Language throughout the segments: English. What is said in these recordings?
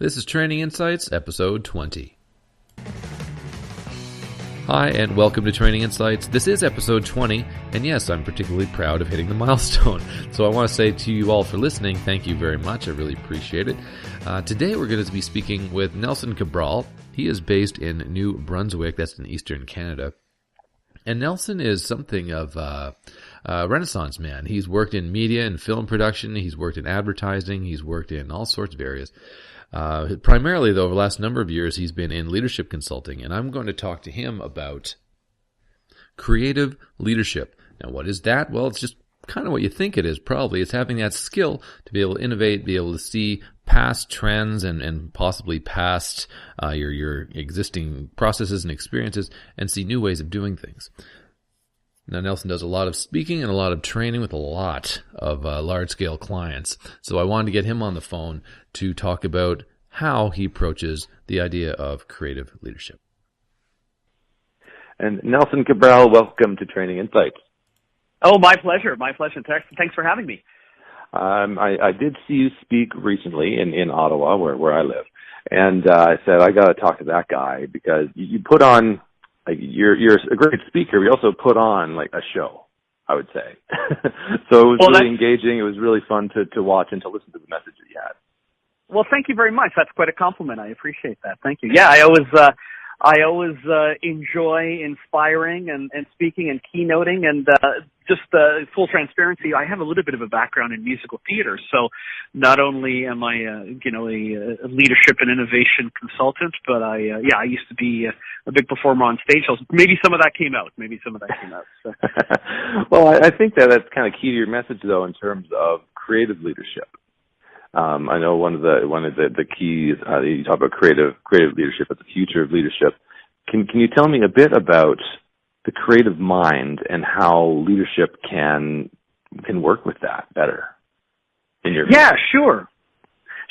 This is Training Insights, episode 20. Hi, and welcome to Training Insights. This is episode 20, and yes, I'm particularly proud of hitting the milestone. So I want to say to you all for listening, thank you very much. I really appreciate it. Today we're going to be speaking with Nelson Cabral. He is based in New Brunswick, that's in eastern Canada. And Nelson is something of a renaissance man. He's worked in media and film production. He's worked in advertising. He's worked in all sorts of areas. Primarily, though, over the last number of years, he's been in leadership consulting, and I'm going to talk to him about creative leadership. Now, what is that? Well, it's just kind of what you think it is, probably. It's having that skill to be able to innovate, be able to see past trends and possibly past your existing processes and experiences and see new ways of doing things. Now, Nelson does a lot of speaking and a lot of training with a lot of large-scale clients. So I wanted to get him on the phone to talk about how he approaches the idea of creative leadership. And Nelson Cabral, welcome to Training Insights. Oh, my pleasure. My pleasure. Thanks for having me. I did see you speak recently in Ottawa, where I live. And I said, I got to talk to that guy because you put on... you're a great speaker. You also put on a show, I would say. So it was really engaging. It was really fun to watch and to listen to the message that you had. Well, thank you very much. That's quite a compliment. I appreciate that. Thank you. Yeah, I always enjoy inspiring and speaking and keynoting and just full transparency. I have a little bit of a background in musical theater, so not only am I a leadership and innovation consultant, but I used to be a big performer on stage. So maybe some of that came out. So. Well, I think that's kind of key to your message, though, in terms of creative leadership. I know one of the keys you talk about creative leadership as the future of leadership. Can you tell me a bit about the creative mind and how leadership can work with that better? Yeah, sure.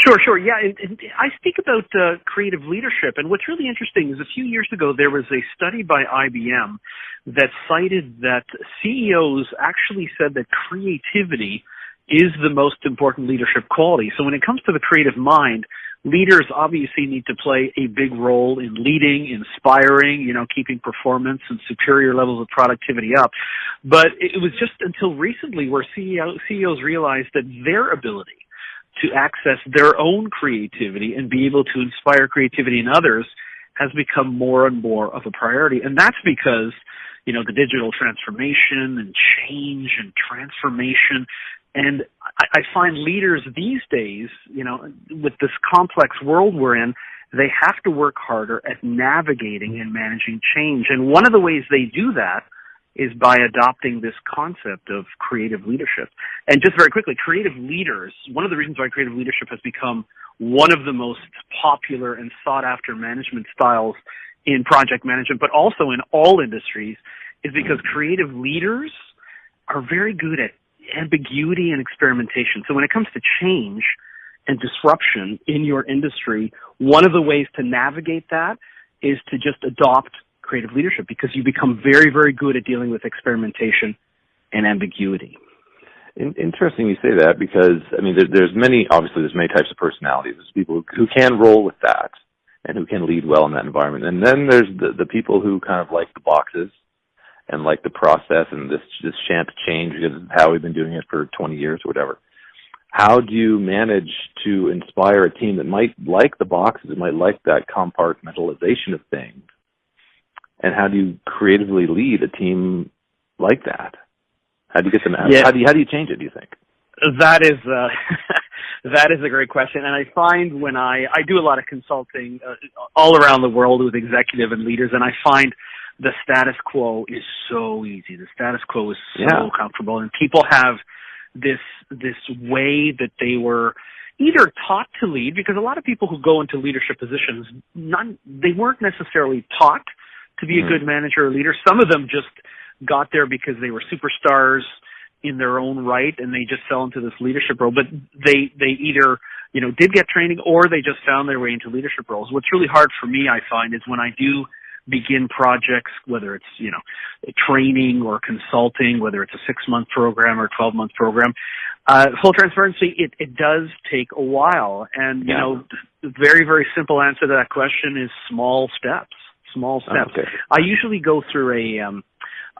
Yeah, and I speak about creative leadership, and what's really interesting is a few years ago there was a study by IBM that cited that CEOs actually said that creativity is the most important leadership quality. So when it comes to the creative mind, leaders obviously need to play a big role in leading, inspiring, keeping performance and superior levels of productivity up. But it was just until recently where CEOs realized that their ability to access their own creativity and be able to inspire creativity in others has become more and more of a priority. And that's because, the digital transformation and change and transformation. And I find leaders these days, with this complex world we're in, they have to work harder at navigating and managing change. And one of the ways they do that is by adopting this concept of creative leadership. And just very quickly, creative leaders, one of the reasons why creative leadership has become one of the most popular and sought-after management styles in project management, but also in all industries, is because creative leaders are very good at ambiguity and experimentation. So when it comes to change and disruption in your industry, one of the ways to navigate that is to just adopt creative leadership because you become very, very good at dealing with experimentation and ambiguity. Interesting you say that because, there's many types of personalities. There's people who can roll with that and who can lead well in that environment. And then there's the people who kind of like the boxes and like the process and this shan't change because it's how we've been doing it for 20 years or whatever. How do you manage to inspire a team that might like the boxes, that might like that compartmentalization of things? And how do you creatively lead a team like that? How do you get them out? Yeah. How do you change it, do you think? That is a great question. And I find when I do a lot of consulting all around the world with executive and leaders, and I find the status quo is so easy. The status quo is so comfortable, and people have this way that they were either taught to lead, because a lot of people who go into leadership positions, they weren't necessarily taught to be a good manager or leader. Some of them just got there because they were superstars in their own right, and they just fell into this leadership role. But they either did get training, or they just found their way into leadership roles. What's really hard for me, I find, is when I do begin projects, whether it's, training or consulting, whether it's a 6-month program or 12-month program. Full transparency, it does take a while. And, the very, very simple answer to that question is small steps. Small steps. Okay. I usually go through a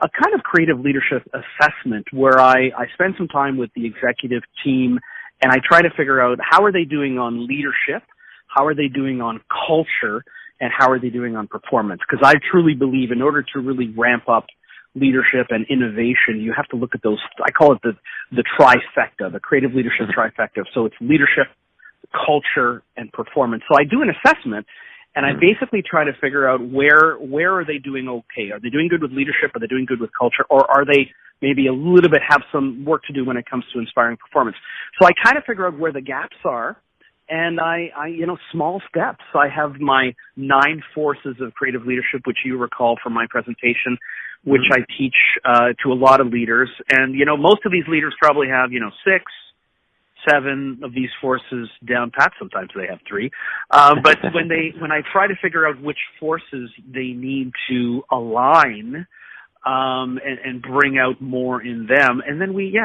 kind of creative leadership assessment where I spend some time with the executive team and I try to figure out how are they doing on leadership, how are they doing on culture, and how are they doing on performance? Because I truly believe in order to really ramp up leadership and innovation, you have to look at those, I call it the trifecta, the creative leadership trifecta. So it's leadership, culture, and performance. So I do an assessment, and I basically try to figure out where are they doing okay? Are they doing good with leadership? Are they doing good with culture? Or are they maybe a little bit have some work to do when it comes to inspiring performance? So I kind of figure out where the gaps are, and I small steps. I have my 9 forces of creative leadership, which you recall from my presentation, which I teach to a lot of leaders. And, most of these leaders probably have, 6, 7 of these forces down pat. Sometimes they have 3. But when I try to figure out which forces they need to align, and bring out more in them, and then we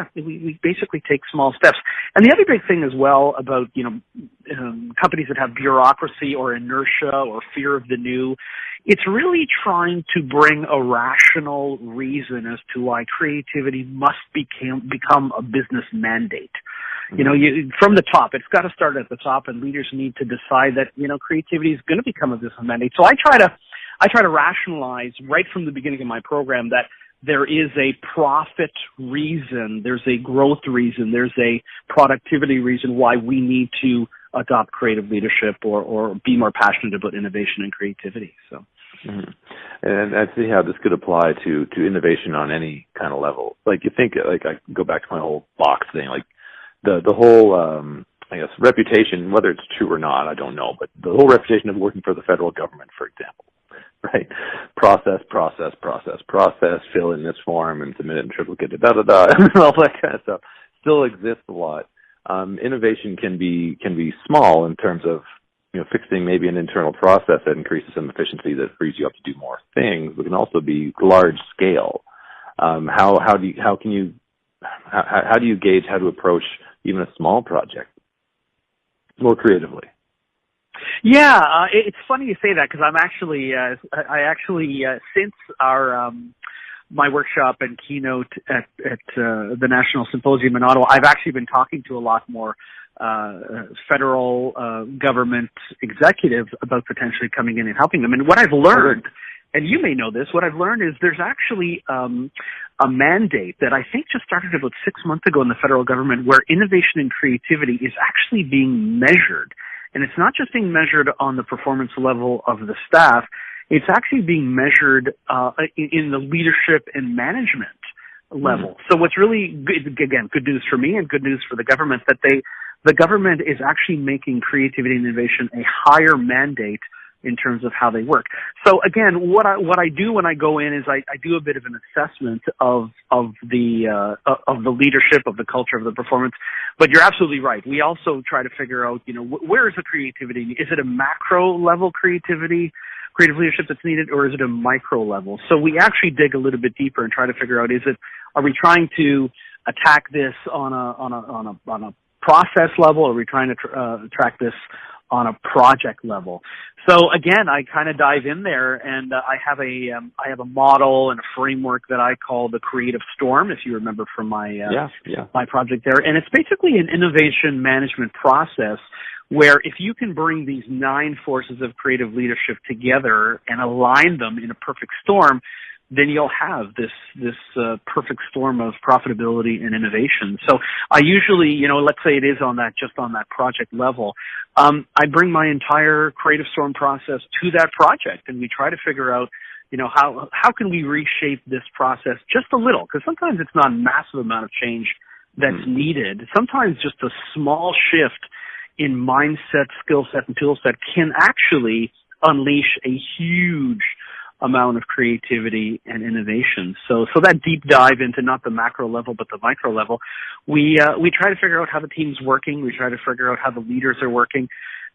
basically take small steps. And the other big thing as well about, companies that have bureaucracy or inertia or fear of the new, it's really trying to bring a rational reason as to why creativity must become a business mandate. From the top, it's got to start at the top, and leaders need to decide that, creativity is going to become a business mandate. So I try to rationalize right from the beginning of my program that there is a profit reason, there's a growth reason, there's a productivity reason why we need to adopt creative leadership or be more passionate about innovation and creativity. So. Mm-hmm. And I see how this could apply to innovation on any kind of level. Like you think, like I go back to my whole box thing, like the whole, reputation, whether it's true or not, I don't know, but the whole reputation of working for the federal government, for example, right? Process, fill in this form and submit it in triplicate, all that kind of stuff still exists a lot. Innovation can be small in terms of, fixing maybe an internal process that increases some efficiency that frees you up to do more things, but can also be large scale. How do you gauge how to approach even a small project more creatively? Yeah, it's funny you say that because I'm actually, since our my workshop and keynote at the National Symposium in Ottawa, I've actually been talking to a lot more federal government executives about potentially coming in and helping them. And what I've learned, and you may know this, what I've learned is there's actually a mandate that I think just started about 6 months ago in the federal government where innovation and creativity is actually being measured. And it's not just being measured on the performance level of the staff, it's actually being measured in the leadership and management level. So what's really good, again, good news for me and good news for the government, that the government is actually making creativity and innovation a higher mandate in terms of how they work. So again, what I do when I go in is I do a bit of an assessment of the leadership, of the culture, of the performance. But you're absolutely right. We also try to figure out, where is the creativity? Is it a macro level creative leadership that's needed, or is it a micro level? So we actually dig a little bit deeper and try to figure out, are we trying to attack this on a process level, or are we trying to track this on a project level? So again, I kind of dive in there, and I have a model and a framework that I call the Creative Storm, if you remember from my my project there. And it's basically an innovation management process where if you can bring these 9 forces of creative leadership together and align them in a perfect storm, then you'll have this perfect storm of profitability and innovation. So I usually, let's say it is just on that project level, I bring my entire creative storm process to that project, and we try to figure out, how can we reshape this process just a little? Because sometimes it's not a massive amount of change that's needed. Sometimes just a small shift in mindset, skill set, and tool set can actually unleash a huge amount of creativity and innovation. So that deep dive into not the macro level but the micro level, we try to figure out how the team's working. We try to figure out how the leaders are working,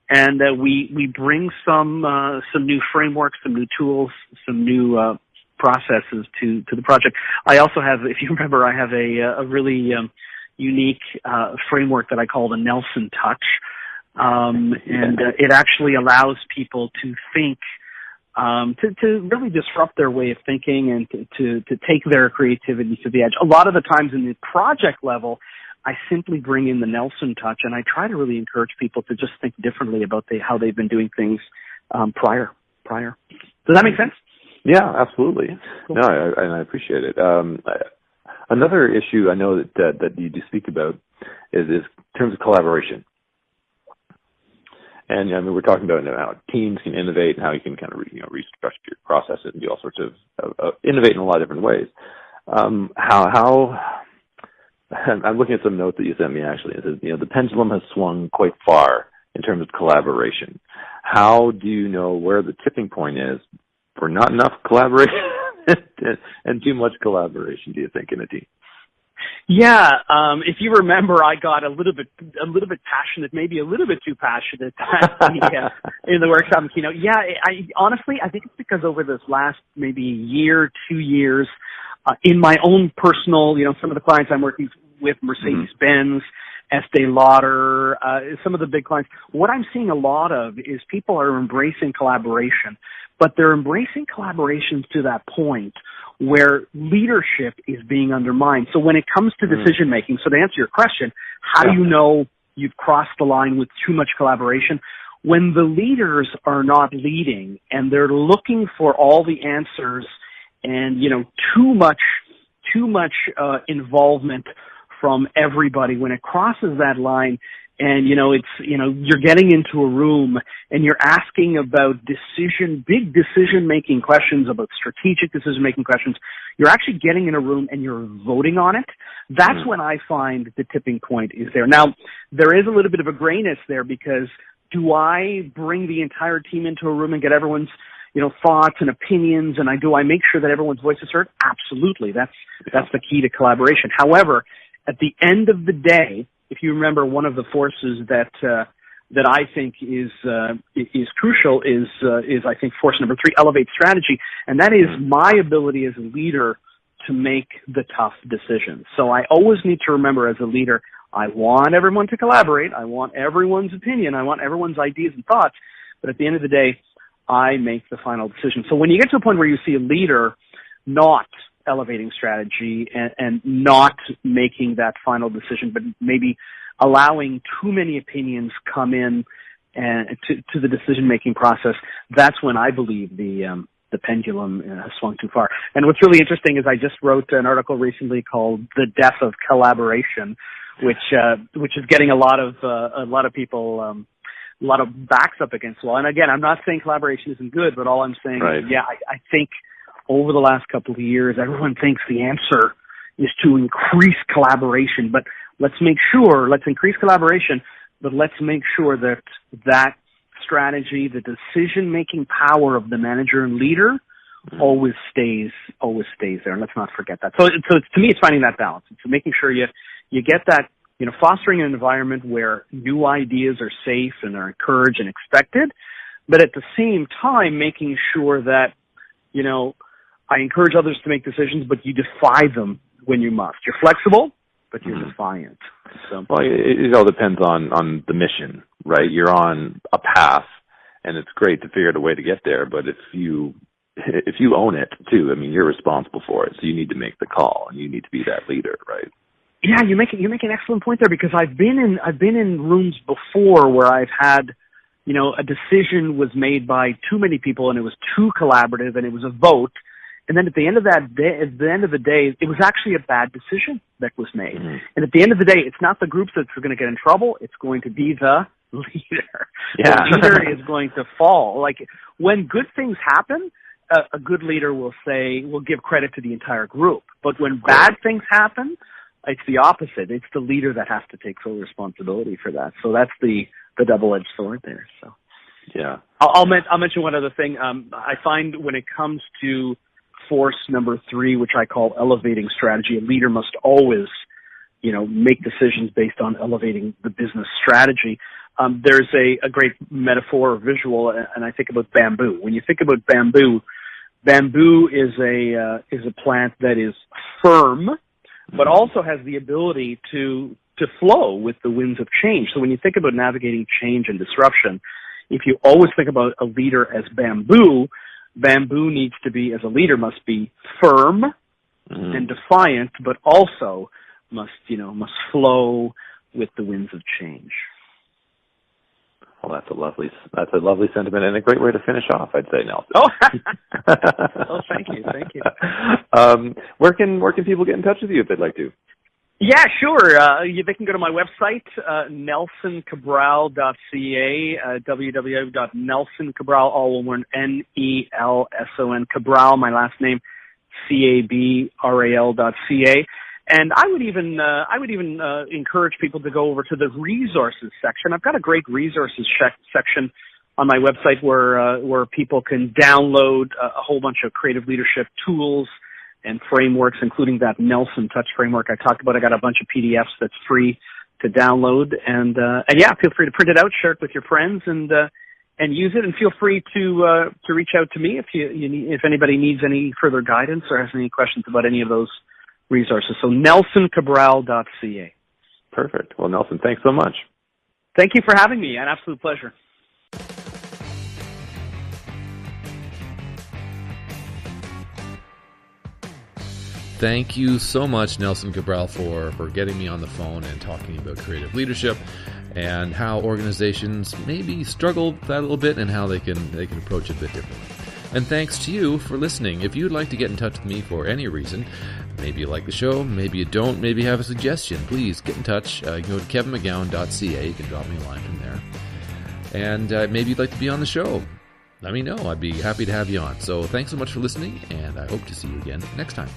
and we bring some new frameworks, some new tools, some new processes to the project. I also have, if you remember, I have a really unique framework that I call the Nelson Touch, and it actually allows people to think, to really disrupt their way of thinking and to take their creativity to the edge. A lot of the times in the project level, I simply bring in the Nelson touch, and I try to really encourage people to just think differently about how they've been doing things prior. Does that make sense? Yeah, absolutely. Cool. No, I appreciate it. Another issue I know that you do speak about is in terms of collaboration. And I mean, we're talking about how teams can innovate and how you can kind of restructure your processes and do all sorts of innovate in a lot of different ways. How I'm looking at some notes that you sent me actually. It says, the pendulum has swung quite far in terms of collaboration. How do you know where the tipping point is for not enough collaboration and too much collaboration, do you think, in a team? Yeah, if you remember, I got a little bit passionate, maybe a little bit too passionate in the workshop and keynote. Yeah, honestly, I think it's because over this last maybe year, 2 years, in my own personal, some of the clients I'm working with, Mercedes-Benz, Estee Lauder, some of the big clients, what I'm seeing a lot of is people are embracing collaboration, but they're embracing collaboration to that point where leadership is being undermined. So when it comes to decision making, so to answer your question, how do you know you've crossed the line with too much collaboration? When the leaders are not leading and they're looking for all the answers and, too much involvement from everybody, when it crosses that line and, you're getting into a room and you're asking about big decision-making questions, about strategic decision-making questions, you're actually getting in a room and you're voting on it. That's when I find the tipping point is there. Now, there is a little bit of a grayness there because do I bring the entire team into a room and get everyone's thoughts and opinions, and do I make sure that everyone's voice is heard? Absolutely. That's the key to collaboration. However, at the end of the day, if you remember, one of the forces that I think is crucial is I think force number 3, elevate strategy, and that is my ability as a leader to make the tough decisions. So I always need to remember as a leader, I want everyone to collaborate, I want everyone's opinion, I want everyone's ideas and thoughts, but at the end of the day, I make the final decision. So when you get to a point where you see a leader not elevating strategy and not making that final decision, but maybe allowing too many opinions come in and to the decision-making process, that's when I believe the pendulum has swung too far. And what's really interesting is I just wrote an article recently called "The Death of Collaboration," which is getting a lot of people. A lot of backs up against the wall. And again, I'm not saying collaboration isn't good, but all I'm saying is, I think over the last couple of years, everyone thinks the answer is to increase collaboration. But let's increase collaboration, but let's make sure that strategy, the decision-making power of the manager and leader always stays there. And let's not forget that. So to me, it's finding that balance. It's making sure you get that, fostering an environment where new ideas are safe and are encouraged and expected, but at the same time, making sure that, I encourage others to make decisions, but you defy them when you must. You're flexible, but you're defiant. So, well, it all depends on the mission, right? You're on a path, and it's great to figure out a way to get there, but if you own it too, you're responsible for it, so you need to make the call, and you need to be that leader, right? Yeah, you make an excellent point there, because I've been in rooms before where I've had, a decision was made by too many people and it was too collaborative and it was a vote, and then at the end of the day, it was actually a bad decision that was made. And at the end of the day, it's not the groups that's going to get in trouble; it's going to be the leader. Yeah. The leader is going to fall. Like when good things happen, a good leader will give credit to the entire group. But when bad things happen, it's the opposite. It's the leader that has to take full responsibility for that. So that's the double-edged sword there. So, yeah. I'll mention one other thing. I find when it comes to force number 3, which I call elevating strategy, a leader must always, make decisions based on elevating the business strategy. there's a great metaphor or visual, and I think about bamboo. When you think about bamboo, bamboo is a plant that is firm, but also has the ability to flow with the winds of change. So when you think about navigating change and disruption, if you always think about a leader as bamboo, bamboo needs to be, as a leader, must be firm and defiant, but also must flow with the winds of change. Well, that's a lovely sentiment and a great way to finish off, I'd say, Nelson. Oh, well, thank you. Where can people get in touch with you if they'd like to? Yeah, sure. They can go to my website, nelsoncabral.ca, www.nelsoncabral, all one Nelson Cabral, my last name, cabral.ca. And I would even encourage people to go over to the resources section. I've got a great resources section on my website where people can download a whole bunch of creative leadership tools and frameworks, including that Nelson Touch framework I talked about. I got a bunch of PDFs that's free to download, and yeah, feel free to print it out, share it with your friends, and use it. And feel free to reach out to me if anybody needs any further guidance or has any questions about any of those resources. So nelsoncabral.ca. Perfect. Well, Nelson, thanks so much. Thank you for having me. An absolute pleasure. Thank you so much, Nelson Cabral, for getting me on the phone and talking about creative leadership and how organizations maybe struggle with that a little bit and how they can approach it a bit differently. And thanks to you for listening. If you'd like to get in touch with me for any reason, maybe you like the show, maybe you don't, maybe you have a suggestion, please get in touch. You can go to kevinmcgowan.ca. You can drop me a line from there. And maybe you'd like to be on the show. Let me know. I'd be happy to have you on. So thanks so much for listening, and I hope to see you again next time.